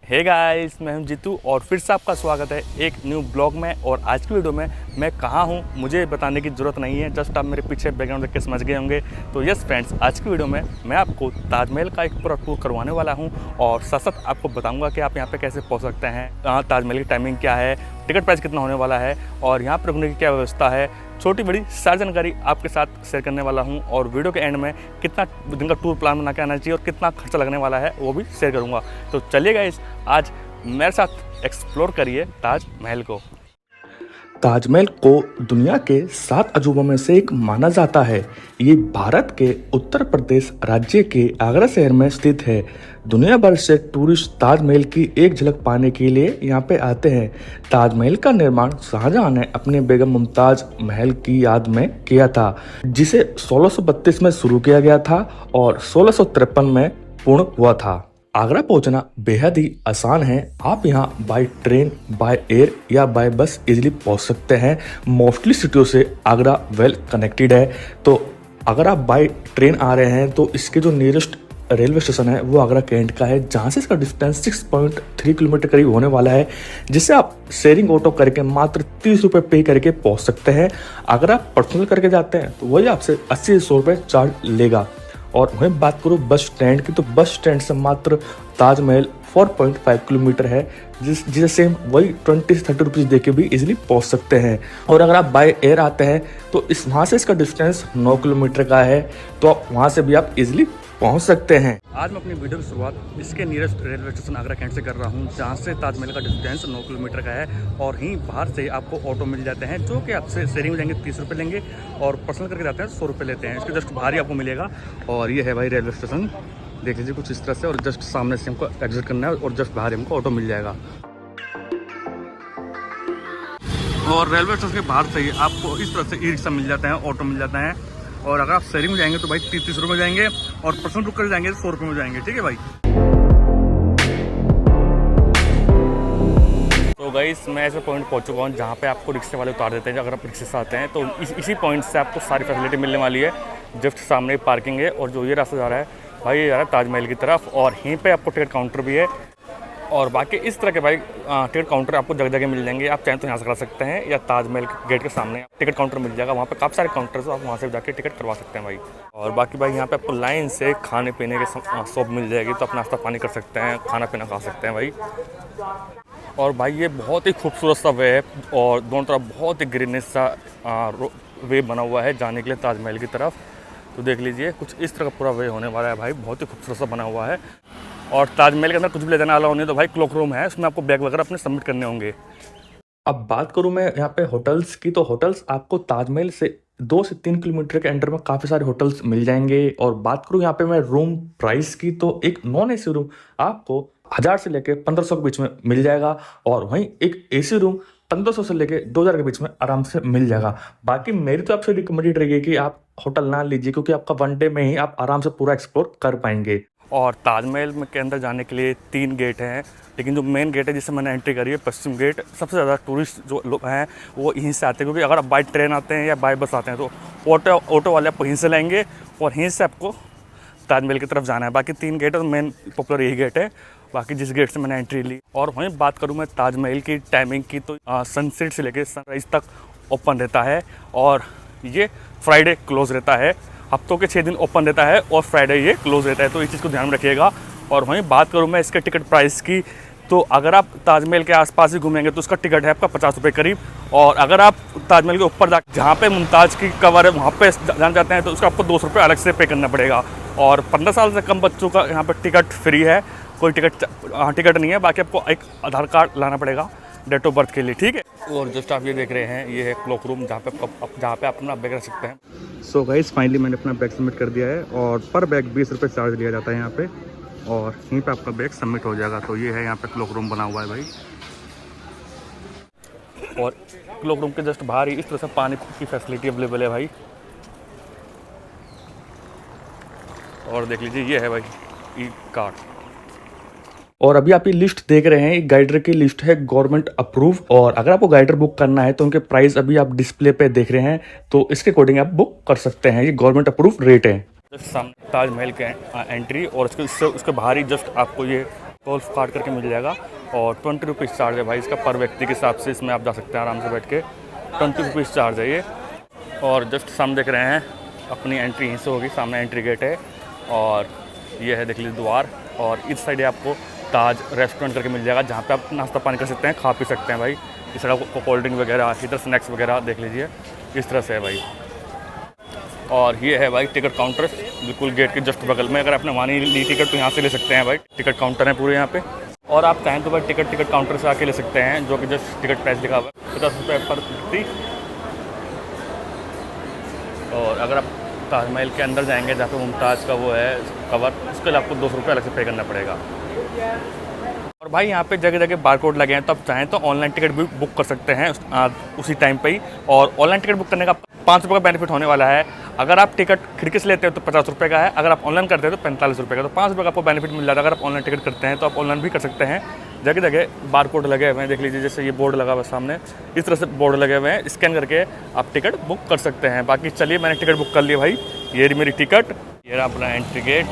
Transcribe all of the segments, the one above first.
Hey guys, मैं हूं जीतू और फिर से आपका स्वागत है एक न्यू ब्लॉग में। और आज की वीडियो में मैं कहाँ हूं मुझे बताने की ज़रूरत नहीं है, जस्ट आप मेरे पीछे बैकग्राउंड देख के समझ गए होंगे। तो यस फ्रेंड्स, आज की वीडियो में मैं आपको ताजमहल का एक पूरा टूर करवाने वाला हूं और साथ साथ आपको बताऊंगा कि आप यहां पे कैसे पहुंच सकते हैं, ताजमहल की टाइमिंग क्या है, टिकट प्राइस कितना होने वाला है और यहाँ पर रुकने की क्या व्यवस्था है। छोटी बड़ी सारी जानकारी आपके साथ शेयर करने वाला हूं और वीडियो के एंड में कितना दिन का टूर प्लान बना के आना चाहिए और कितना खर्चा लगने वाला है वो भी शेयर करूंगा। तो चलिए गाइस, आज मेरे साथ एक्सप्लोर करिए ताजमहल को। ताजमहल को दुनिया के 7 अजूबों में से एक माना जाता है। ये भारत के उत्तर प्रदेश राज्य के आगरा शहर में स्थित है। दुनिया भर से टूरिस्ट ताजमहल की एक झलक पाने के लिए यहाँ पे आते हैं। ताजमहल का निर्माण शाहजहां ने अपने बेगम मुमताज महल की याद में किया था, जिसे 1632 में शुरू किया गया था और 1653 में पूर्ण हुआ था। आगरा पहुंचना बेहद ही आसान है। आप यहाँ बाय ट्रेन, बाय एयर या बाय बस इजीली पहुंच सकते हैं। मोस्टली सिटियों से आगरा वेल कनेक्टेड है। तो अगर आप बाय ट्रेन आ रहे हैं तो इसके जो नियरेस्ट रेलवे स्टेशन है वो आगरा कैंट का है, जहाँ से इसका डिस्टेंस 6.3 किलोमीटर करीब होने वाला है, जिससे आप शेयरिंग ऑटो करके मात्र 30 रुपये पे करके पहुँच सकते हैं। अगर आप पर्सनल करके जाते हैं तो वही आपसे 80 से 100 रुपये चार्ज लेगा। और वहीं बात करूँ बस स्टैंड की, तो बस स्टैंड से मात्र ताजमहल 4.5 किलोमीटर है, जिसे सेम वही 20 से 30 रुपीज़ दे के भी इजीली पहुंच सकते हैं। और अगर आप बाय एयर आते हैं तो वहाँ से इसका डिस्टेंस 9 किलोमीटर का है, तो आप वहाँ से भी आप इजीली पहुंच सकते हैं। आज मैं अपनी वीडियो की शुरुआत इसके nearest railway station Agra Cantt से कर रहा हूं, जहां से ताजमहल का डिस्टेंस 9 किलोमीटर का है। और यहीं बाहर से आपको ऑटो मिल जाते हैं, जो कि आपसे शेयरिंग में जाएंगे 30 रुपये लेंगे और पर्सनल करके जाते हैं 100 रुपये लेते हैं। इसके जस्ट बाहर ही आपको मिलेगा। और ये है भाई रेलवे स्टेशन, देख लीजिए कुछ इस तरह से। और जस्ट सामने से हमको एग्जिट करना है और जस्ट बाहर हमको ऑटो मिल जाएगा। और रेलवे स्टेशन के बाहर से ही आपको इस तरह से ई रिक्शा मिल जाता है, ऑटो मिल जाता है। और अगर आप शेयरिंग में जाएंगे तो भाई 30 रुपये जाएंगे और पर्सनल बुक कर जाएंगे तो 100 रुपये में जाएंगे। ठीक है भाई। तो गाइस, मैं ऐसे पॉइंट पहुंच चुका हूं जहां पे आपको रिक्शे वाले उतार देते हैं। अगर आप रिक्शे से आते हैं तो इसी पॉइंट से आपको सारी फैसिलिटी मिलने वाली है। जस्ट सामने पार्किंग है और जो ये रास्ता जा रहा है भाई, ये जा रहा है ताजमहल की तरफ। और यहीं पे आपको टिकट काउंटर भी है। और बाकी इस तरह के भाई टिकट काउंटर आपको जगह जगह मिल जाएंगे। आप चाहें तो यहाँ से करा सकते हैं या ताजमहल के गेट के सामने टिकट काउंटर मिल जाएगा। वहाँ पे काफ़ी सारे काउंटर्स, आप वहाँ से जाके टिकट करवा सकते हैं भाई। और बाकी भाई यहाँ पे आपको लाइन से खाने पीने के शॉप मिल जाएगी, तो आप नाश्ता पानी कर सकते हैं, खाना पीना खा सकते हैं भाई। और भाई ये बहुत ही खूबसूरत सा वे है और दोनों तरफ बहुत ही ग्रीनिश सा वे बना हुआ है जाने के लिए ताजमहल की तरफ। तो देख लीजिए कुछ इस तरह का पूरा वे होने वाला है भाई, बहुत ही खूबसूरत सा बना हुआ है। और ताजमहल के अंदर कुछ भी ले जाना अलाउ नहीं, तो भाई क्लॉक रूम है, उसमें आपको बैग वगैरह अपने सबमिट करने होंगे। अब बात करूं मैं यहाँ पे होटल्स की, तो होटल्स आपको ताजमहल से 2 से 3 किलोमीटर के अंडर में काफ़ी सारे होटल्स मिल जाएंगे। और बात करूं यहाँ पे मैं रूम प्राइस की, तो एक नॉन एसी रूम आपको 1000 से लेके 1500 के बीच में मिल जाएगा। और वहीं एक एसी रूम 1500 से लेके 2000 के बीच में आराम से मिल जाएगा। बाकी मेरी तो आपसे रिकमेंडेड रहेगी कि आप होटल ना लीजिए, क्योंकि आपका 1 डे में ही आप आराम से पूरा एक्सप्लोर कर पाएंगे। और ताजमहल में के अंदर जाने के लिए 3 गेट हैं, लेकिन जो मेन गेट है जिससे मैंने एंट्री करी है, पश्चिम गेट, सबसे ज़्यादा टूरिस्ट जो लोग हैं वो यहीं से आते हैं। क्योंकि अगर आप बाई ट्रेन आते हैं या बाई बस आते हैं तो ऑटो वाले आपको यहीं से लाएंगे और यहीं से आपको ताजमहल की तरफ जाना है। बाकी 3 गेट है, तो मेन पॉपुलर यही गेट है, बाकी जिस गेट से मैंने एंट्री ली। और वहीं बात करूँ मैं ताजमहल की टाइमिंग की, तो सनसेट से लेकर सनराइज़ तक ओपन रहता है और ये फ्राइडे क्लोज रहता है। हफ्तों के 6 दिन ओपन रहता है और फ्राइडे ये क्लोज रहता है, तो इस चीज़ को ध्यान में रखिएगा। और वहीं बात करूँ मैं इसके टिकट प्राइस की, तो अगर आप ताजमहल के आसपास ही घूमेंगे तो उसका टिकट है आपका 50 रुपये करीब। और अगर आप ताजमहल के ऊपर जहाँ पे मुमताज़ की कवर है वहाँ पे जाना चाहते हैं तो उसका आपको 200 रुपये अलग से पे करना पड़ेगा। और 15 साल से कम बच्चों का यहाँ पर टिकट फ्री है, कोई टिकट नहीं है। बाकी आपको एक आधार कार्ड लाना पड़ेगा डेट ऑफ बर्थ के लिए, ठीक है। और जस्ट आप ये देख रहे हैं, ये है क्लॉक रूम, जहाँ पे आप अपना बैग रख सकते हैं। सो गाइस, फाइनली मैंने अपना बैग सबमिट कर दिया है और पर बैग 20 रुपये चार्ज लिया जाता है यहाँ पे, और यहीं पे आपका बैग सबमिट हो जाएगा। तो ये है यहाँ पे क्लॉक रूम बना हुआ है भाई। और क्लॉक रूम के जस्ट बाहर ही इस तरह से पानी की फैसिलिटी अवेलेबल है भाई। और देख लीजिए ये है भाई ई कार्ड। और अभी आप ये लिस्ट देख रहे हैं, गाइडर की लिस्ट है गवर्नमेंट अप्रूव। और अगर आपको गाइडर बुक करना है तो उनके प्राइस अभी आप डिस्प्ले पे देख रहे हैं, तो इसके अकॉर्डिंग आप बुक कर सकते हैं। ये गवर्नमेंट अप्रूव रेट है। सामने ताजमहल के एंट्री और उसके बाहर ही जस्ट आपको ये गोल्फ कार्ट करके मिल जाएगा और 20 रुपीज़ चार्ज है भाई इसका पर व्यक्ति के हिसाब से। इसमें आप जा सकते हैं आराम से बैठ के, 20 रुपीज़ चार्ज है ये। और जस्ट सामने देख रहे हैं अपनी एंट्री यहीं से होगी, सामने एंट्री गेट है और ये है देख लीजिए द्वार। और इस साइड आपको ताज रेस्टोरेंट करके मिल जाएगा जहाँ पे आप नाश्ता पानी कर सकते हैं, खा पी सकते हैं भाई। इस तरह को कोल्ड ड्रिंक वगैरह, इधर स्नैक्स वगैरह देख लीजिए, इस तरह से है भाई। और ये है भाई टिकट काउंटर बिल्कुल गेट के जस्ट बगल में। अगर आपने वहाँ ली टिकट तो यहाँ से ले सकते हैं भाई, टिकट काउंटर है पूरे यहाँ पे। और आप चाहें तो भाई टिकट काउंटर से आके ले सकते हैं, जो कि जस्ट टिकट प्राइस लिखा हुआ है 50 रुपये पर व्यक्ति। और अगर आप ताजमहल के अंदर जाएंगे जहाँ पे मुमताज़ का वो है कवर, उसके लिए आपको 200 रुपये अलग से पे करना पड़ेगा। और भाई यहाँ पे जगह जगह बारकोड लगे हैं, तो आप चाहें तो ऑनलाइन टिकट भी बुक कर सकते हैं उसी टाइम पे ही। और ऑनलाइन टिकट बुक करने का 5 रुपये का बेनिफिट होने वाला है। अगर आप टिकट खिड़की से लेते हैं तो 50 रुपये का है, अगर आप ऑनलाइन करते हैं तो 45 रुपये का। तो 5 रुपये का आपको बेनिफिट मिल जाता है। अगर आप ऑनलाइन टिकट करते हैं तो आप ऑनलाइन भी कर सकते हैं। जगह जगह बारकोड लगे हुए हैं, देख लीजिए जैसे ये बोर्ड लगा हुआ है सामने, इस तरह से बोर्ड लगे हुए हैं, स्कैन करके आप टिकट बुक कर सकते हैं। बाकी चलिए मैंने टिकट बुक कर लिया भाई, ये रही मेरी टिकट, ये रहा अपना एंट्री गेट।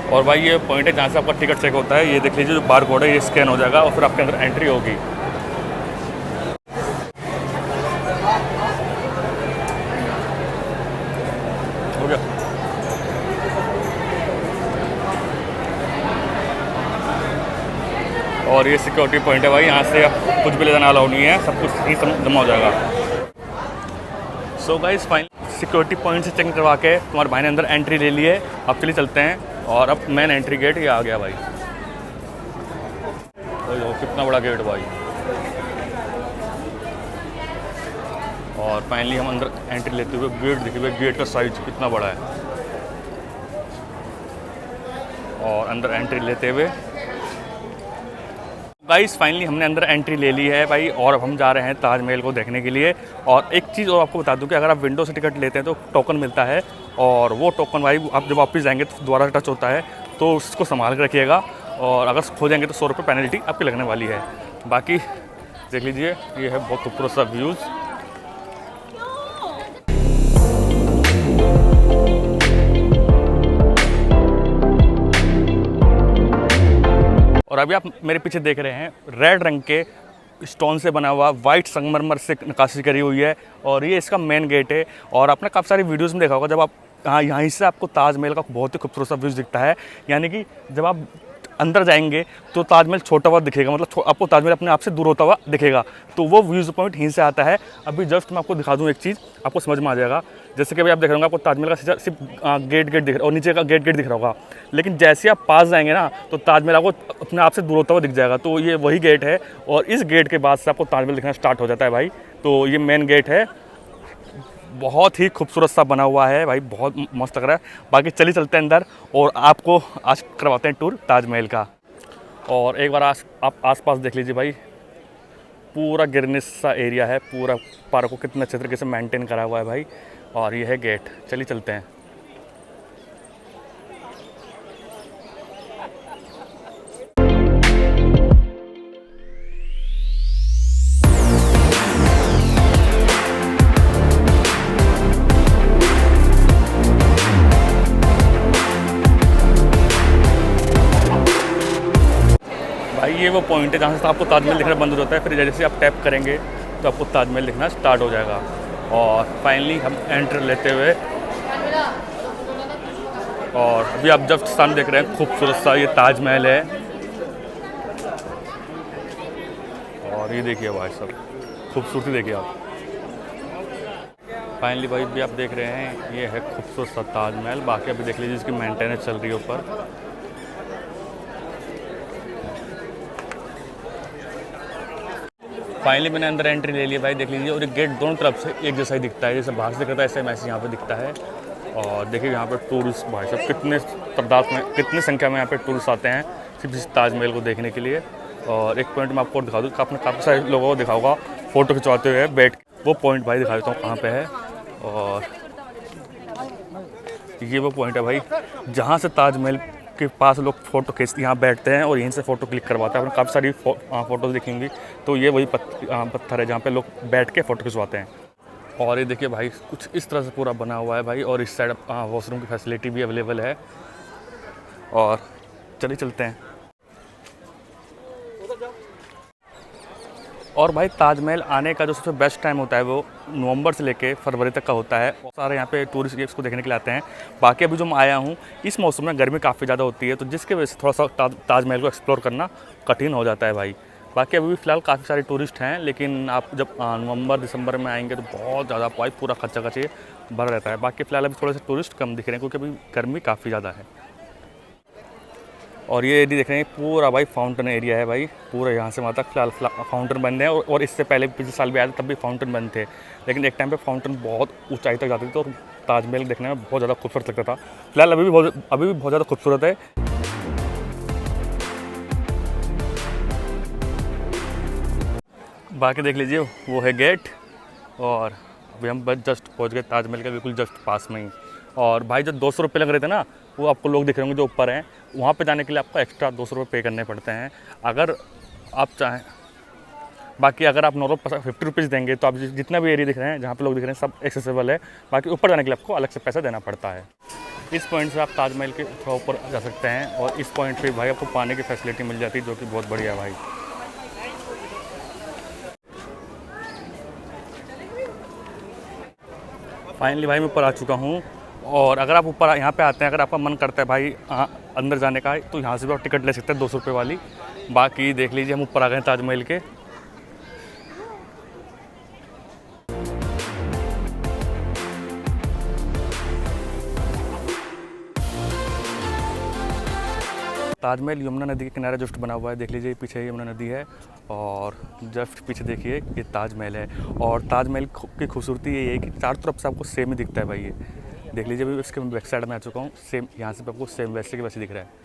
और भाई ये पॉइंट है जहाँ से आपका टिकट चेक होता है। ये देख लीजिए जो बार कोड है ये स्कैन हो जाएगा और फिर आपके अंदर एंट्री होगी। हो गया। और ये सिक्योरिटी पॉइंट है भाई, यहाँ से आप कुछ भी ले जाना अलाउ नहीं है, सब कुछ ही जमा हो जाएगा। So guys finally security point से चेक करवा के तुम्हारे भाई ने अंदर एंट्री ले ली है। अब चलिए चलते हैं। और अब मेन एंट्री गेट ये आ गया भाई। तो कितना बड़ा गेट भाई। और फाइनली हम अंदर एंट्री लेते हुए गेट देखिए, गेट का साइज कितना बड़ा है। और अंदर एंट्री लेते हुए गाइस फाइनली हमने अंदर एंट्री ले ली है भाई। और अब हम जा रहे हैं ताजमहल को देखने के लिए। और एक चीज़ और आपको बता दूं कि अगर आप विंडो से टिकट लेते हैं तो टोकन मिलता है। और वो टोकन भाई आप जब वापस जाएंगे तो दोबारा टच होता है, तो उसको संभाल कर रखिएगा। और अगर खो जाएंगे तो 100 रुपये पेनल्टी आपकी लगने वाली है। बाकी देख लीजिए ये है बहुत खूबसूरत सा व्यूज़। और अभी आप मेरे पीछे देख रहे हैं रेड रंग के स्टोन से बना हुआ वाइट संगमरमर से नक्काशी करी हुई है। और ये इसका मेन गेट है। और आपने काफ़ी सारी वीडियोस में देखा होगा, जब आप यहाँ से आपको ताजमहल का बहुत ही खूबसूरत सा व्यूज़ दिखता है। यानी कि जब आप अंदर जाएंगे तो ताजमहल छोटा हुआ दिखेगा, मतलब आपको ताजमहल अपने आप से दूर होता हुआ दिखेगा। तो वो व्यूज़ पॉइंट यहीं से आता है। अभी जस्ट मैं आपको दिखा दूँ एक चीज़, आपको समझ में आ जाएगा। जैसे कि अभी आप देख रहे होंगे आपको ताजमहल का सिर्फ गेट दिख रहा है और नीचे का गेट दिख रहा होगा। लेकिन जैसे आप पास जाएंगे ना तो ताजमहल आपको अपने आप से दूर होता हुआ दिख जाएगा। तो ये वही गेट है और इस गेट के बाद से आपको ताजमहल दिखना स्टार्ट हो जाता है भाई। तो ये मेन गेट है, बहुत ही खूबसूरत सा बना हुआ है भाई, बहुत मस्त लग रहा है। बाकी चलिए चलते हैं अंदर और आपको आज करवाते हैं टूर ताजमहल का। और एक बार आप आसपास देख लीजिए भाई, पूरा गिरनिस सा एरिया है, पूरा पार्क को कितने अच्छे तरीके से मेंटेन करा हुआ है भाई। और ये है गेट, चलिए चलते हैं। भाई ये वो पॉइंट है जहाँ से आपको ताजमहल दिखना बंद हो जाता है, फिर जैसे आप टैप करेंगे तो आपको ताजमहल दिखना स्टार्ट हो जाएगा। और फाइनली हम एंटर लेते हुए, और अभी आप जब सामने देख रहे हैं खूबसूरत सा ये ताजमहल है। और ये देखिए भाई सब खूबसूरती देखिए आप। फाइनली भाई भी आप देख रहे हैं ये है खूबसूरत सा ताजमहल। बाकी अभी देख लीजिए इसकी मेंटेनेंस चल रही है ऊपर। फाइनली मैंने अंदर एंट्री ले ली भाई, देख लीजिए। और ये गेट दोनों तरफ से एक जैसा ही दिखता है, जैसे बाहर से दिखता है ऐसे मैसे यहाँ पे दिखता है। और देखिए यहाँ पे टूरिस्ट भाई सब कितने तादाद में, कितनी संख्या में यहाँ पे टूरिस्ट आते हैं सिर्फ इस ताजमहल को देखने के लिए। और एक पॉइंट मैं आपको दिखा दूँ, आपने काफ़ी सारे लोगों को दिखा होगा फ़ोटो खिंचवाते हुए बैठ, वो पॉइंट भाई दिखा देता हूँ कहाँ पर है। और ये वो पॉइंट है भाई जहाँ से ताजमहल के पास लोग फ़ोटो खींचते यहाँ बैठते हैं और यहीं से फ़ोटो क्लिक करवाते हैं। आपने काफ़ी सारी फ़ोटोज़ दिखेंगी। तो ये वही पत्थर है जहाँ पे लोग बैठ के फ़ोटो खिंचवाते हैं। और ये देखिए भाई कुछ इस तरह से पूरा बना हुआ है भाई, और इस साइड वॉशरूम की फैसिलिटी भी अवेलेबल है। और चलिए चलते हैं। और भाई ताजमहल आने का जो सबसे बेस्ट टाइम होता है वो नवंबर से लेके फरवरी तक का होता है। और सारे यहाँ पे टूरिस्ट इसको देखने के लिए आते हैं। बाकी अभी जो मैं आया हूँ इस मौसम में गर्मी काफ़ी ज़्यादा होती है, तो जिसकी वजह से थोड़ा सा ताजमहल को एक्सप्लोर करना कठिन हो जाता है भाई। बाकी अभी भी फ़िलहाल काफ़ी सारे टूरिस्ट हैं, लेकिन आप जब नवंबर दिसंबर में आएंगे तो बहुत ज़्यादा भाई पूरा खच्चा खच्ची भरा रहता है। बाकी फ़िलहाल अभी थोड़े से टूरिस्ट कम दिख रहे हैं क्योंकि अभी गर्मी काफ़ी ज़्यादा है। और ये एरिया देख रहे हैं पूरा भाई फाउंटेन एरिया है भाई, पूरा यहाँ से वहाँ तक फिलहाल फाउंटेन बन रहे हैं। और इससे पहले पिछले साल भी आए थे तब भी फाउंटेन बंद थे, लेकिन एक टाइम पे फाउंटेन बहुत ऊंचाई तक जाती थी और ताजमहल देखने में बहुत ज़्यादा खूबसूरत लगता था। फिलहाल अभी भी बहुत ज़्यादा खूबसूरत है। बाकी देख लीजिए वो है गेट, और अभी हम बस जस्ट पहुँच गए ताजमहल के बिल्कुल जस्ट पास में ही। और भाई जो 200 रुपये लग रहे थे ना, वो आपको लोग दिख रहे होंगे जो ऊपर हैं, वहाँ पे जाने के लिए आपको एक्स्ट्रा 200 रुपये पे करने पड़ते हैं अगर आप चाहें। बाकी अगर आप नॉर्मल 50 रुपीज़ देंगे तो आप जितना भी एरिया दिख रहे हैं जहाँ पे लोग दिख रहे हैं सब एक्सेसिबल है। बाकी ऊपर जाने के लिए आपको अलग से पैसा देना पड़ता है। इस पॉइंट से आप ताजमहल के थोड़ा ऊपर जा सकते हैं, और इस पॉइंट पर भाई आपको पानी की फैसिलिटी मिल जाती है जो कि बहुत बढ़िया है भाई। फाइनली भाई मैं ऊपर आ चुका हूँ। और अगर आप ऊपर यहाँ पे आते हैं, अगर आपका मन करता है भाई अंदर जाने का, तो यहाँ से भी आप टिकट ले सकते हैं 200 रुपये वाली। बाकी देख लीजिए हम ऊपर आ गए हैं ताजमहल के। ताजमहल यमुना नदी के किनारे जस्ट बना हुआ है। देख लीजिए पीछे यमुना नदी है, और जस्ट पीछे देखिए ये ताजमहल है। और ताजमहल की खूबसूरती ये है कि चारों तरफ से आपको सेम ही दिखता है भाई। ये देख लीजिए अभी इसके बैक साइड में आ चुका हूँ, सेम यहाँ से आपको सेम वैसे के वैसे दिख रहा है।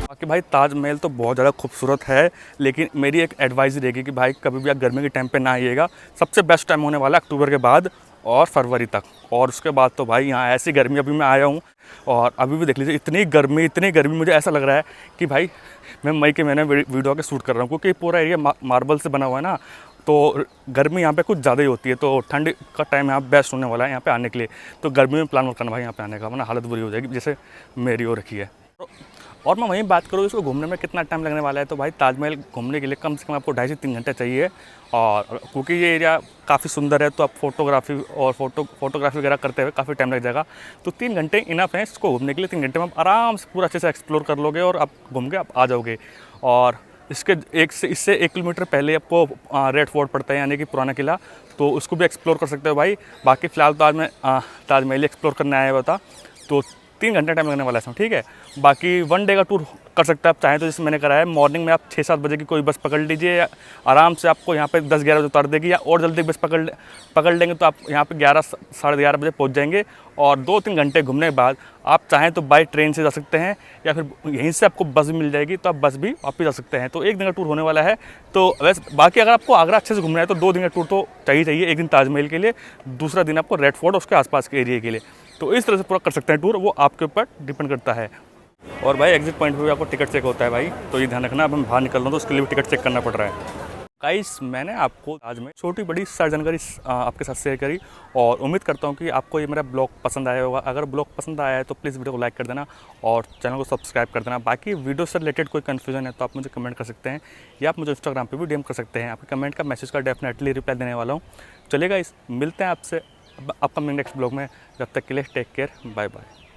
बाकी भाई ताजमहल तो बहुत ज़्यादा खूबसूरत है, लेकिन मेरी एक एडवाइस रहेगी कि भाई कभी भी आप गर्मी के टाइम पे ना आइएगा। सबसे बेस्ट टाइम होने वाला है अक्टूबर के बाद और फरवरी तक, और उसके बाद तो भाई यहाँ ऐसी गर्मी, अभी मैं आया हूँ और अभी भी देख लीजिए इतनी गर्मी मुझे ऐसा लग रहा है कि भाई मैं मई के महीने वीडियो के शूट कर रहा हूँ, क्योंकि पूरा एरिया मार्बल से बना हुआ है ना, तो गर्मी यहाँ पे कुछ ज़्यादा ही होती है। तो ठंड का टाइम यहाँ बेस्ट होने वाला है यहाँ पे आने के लिए। तो गर्मी में प्लान मत करना भाई यहाँ पे आने का, वरना हालत बुरी हो जाएगी जैसे मेरी हो रखी है। और मैं वहीं बात करूँ इसको घूमने में कितना टाइम लगने वाला है, तो भाई ताजमहल घूमने के लिए कम से कम आपको 2.5 से 3 घंटे चाहिए। और क्योंकि ये एरिया काफ़ी सुंदर है, तो आप फोटोग्राफी वगैरह करते हुए काफ़ी टाइम लग जाएगा। तो 3 घंटे इनफ है इसको घूमने के लिए। 3 घंटे में आप आराम से पूरा अच्छे से एक्सप्लोर कर लोगे और आप घूम के आप आ जाओगे। और इससे 1 किलोमीटर पहले आपको रेड फोर्ट पड़ता है, यानी कि पुराना किला, तो उसको भी एक्सप्लोर कर सकते हो भाई। बाकी फ़िलहाल तो आज मैं ताजमहल एक्सप्लोर करने आया हुआ था, तो 3 घंटे टाइम लगने वाला है इसमें, ठीक है। बाकी 1 डे का टूर कर सकते हैं आप चाहें तो, जैसे मैंने करा है। मॉर्निंग में आप 6-7 बजे की कोई बस पकड़ लीजिए, आराम से आपको यहाँ पे 10-11 बजे उतार देगी, या और जल्दी बस पकड़ लेंगे तो आप यहाँ पे 11-11:30 बजे पहुँच जाएंगे। और 2-3 घंटे घूमने के बाद आप चाहें तो बाई ट्रेन से जा सकते हैं, या फिर यहीं से आपको बस भी मिल जाएगी तो आप बस भी वापस जा सकते हैं। तो 1 दिन का टूर होने वाला है। तो वैसे बाकी अगर आपको आगरा अच्छे से घूमना है तो 2 दिन का टूर तो चाहिए। 1 दिन ताजमहल के लिए, दूसरा दिन आपको रेड फोर्ट और उसके आसपास के एरिया के लिए। तो इस तरह से पूरा कर सकते हैं टूर, वो आपके ऊपर डिपेंड करता है। और भाई एग्जिट पॉइंट पे भी आपको टिकट चेक होता है भाई, तो ये ध्यान रखना। अब हम बाहर निकल रहे हैं तो उसके लिए भी टिकट चेक करना पड़ रहा है। गाइस मैंने आपको आज में छोटी बड़ी सारी जानकारी आपके साथ शेयर करी, और उम्मीद करता हूँ कि आपको ये मेरा ब्लॉग पसंद आया होगा। अगर ब्लॉग पसंद आया है तो प्लीज़ वीडियो को लाइक कर देना और चैनल को सब्सक्राइब कर देना। बाकी वीडियो से रिलेटेड कोई कन्फ्यूजन है तो आप मुझे कमेंट कर सकते हैं, या आप मुझे इंस्टाग्राम पे भी डीएम कर सकते हैं। आपके कमेंट का मैसेज का डेफिनेटली रिप्लाई देने वाला हूँ। चलिए गाइस मिलते हैं आपसे अपकमिंग नेक्स्ट ब्लॉग में। जब तक के लिए टेक केयर, बाय बाय।